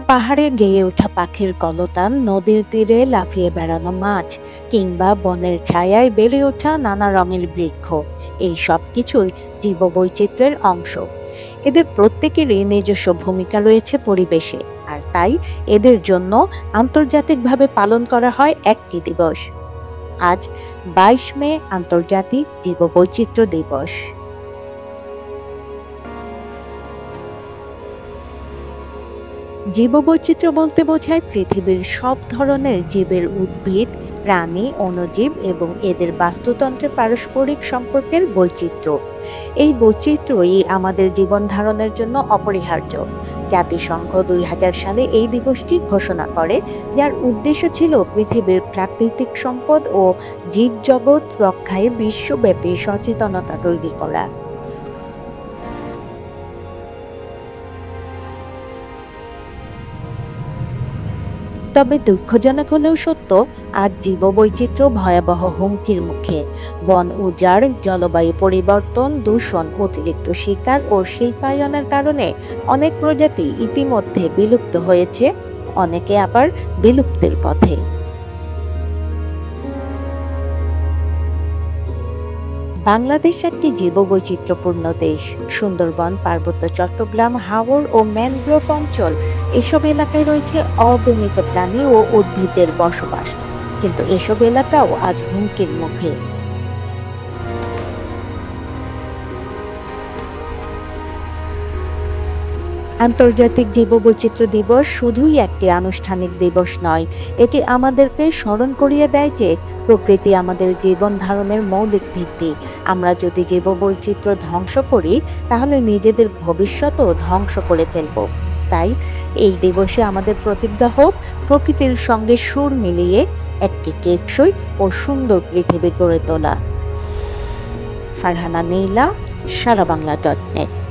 পাহাড়ে গেয়ে ওঠা পাখির কলতান, নদীর তীরে লাফিয়ে বেড়ানো মাছ, কিংবা বনের ছায়ায় বেড়ে ওঠা নানা রঙের বৃক্ষ, এই সব কিছুই জীববৈচিত্র্যের অংশ। এদের প্রত্যেকেরই নিজস্ব ভূমিকা রয়েছে পরিবেশে, আর তাই এদের জন্য আন্তর্জাতিকভাবে পালন করা হয় একটি দিবস। আজ 22 মে আন্তর্জাতিক জীববৈচিত্র্য দিবস। জীববৈচিত্র্য বলতে বোঝায় পৃথিবীর সব ধরনের জীবের, উদ্ভিদ, প্রাণী, অণুজীব এবং এদের বাস্তুতন্ত্রের পারস্পরিক সম্পর্কের বৈচিত্র্য। এই বৈচিত্র্যই আমাদের জীবন ধারণের জন্য অপরিহার্য। জাতিসংঘ 2000 সালে এই দিবসটি ঘোষণা করে, যার উদ্দেশ্য ছিল পৃথিবীর প্রাকৃতিক সম্পদ ও জীবজগৎ রক্ষায় বিশ্বব্যাপী সচেতনতা তৈরি করা। তবে দুঃখজনক হলেও সত্য, আজ জীববৈচিত্র্য ভয়াবহ হুমকির মুখে। বন উজাড়, জলবায়ু পরিবর্তন, দূষণ, অতিরিক্ত শিকার ও শিল্পায়নের কারণে অনেক প্রজাতি ইতিমধ্যে বিলুপ্ত হয়েছে, অনেকে আবার বিলুপ্তির পথে। বাংলাদেশ একটি জীববৈচিত্র্যপূর্ণ দেশ। সুন্দরবন, পার্বত্য চট্টগ্রাম, হাওর ও ম্যানগ্রোভ অঞ্চল, এসব এলাকায় রয়েছে অগণিত প্রাণী ও উদ্ভিদের বসবাস। কিন্তু এসব এলাকাও আজ হুমকির মুখে। আন্তর্জাতিক জীববৈচিত্র্য দিবস শুধুই একটি আনুষ্ঠানিক দিবস নয়, এটি আমাদেরকে স্মরণ করিয়ে দেয় যে প্রকৃতি আমাদের জীবন ধারণের মৌলিক ভিত্তি। আমরা যদি জীববৈচিত্র্য ধ্বংস করি, তাহলে নিজেদের ভবিষ্যতও ধ্বংস করে ফেলব। তাই এই দিবসে আমাদের প্রতিজ্ঞা হোক প্রকৃতির সঙ্গে সুর মিলিয়ে একটি টেকসই ও সুন্দর পৃথিবী গড়ে তোলা। ফারহানা নীলা, সারা বাংলা .net।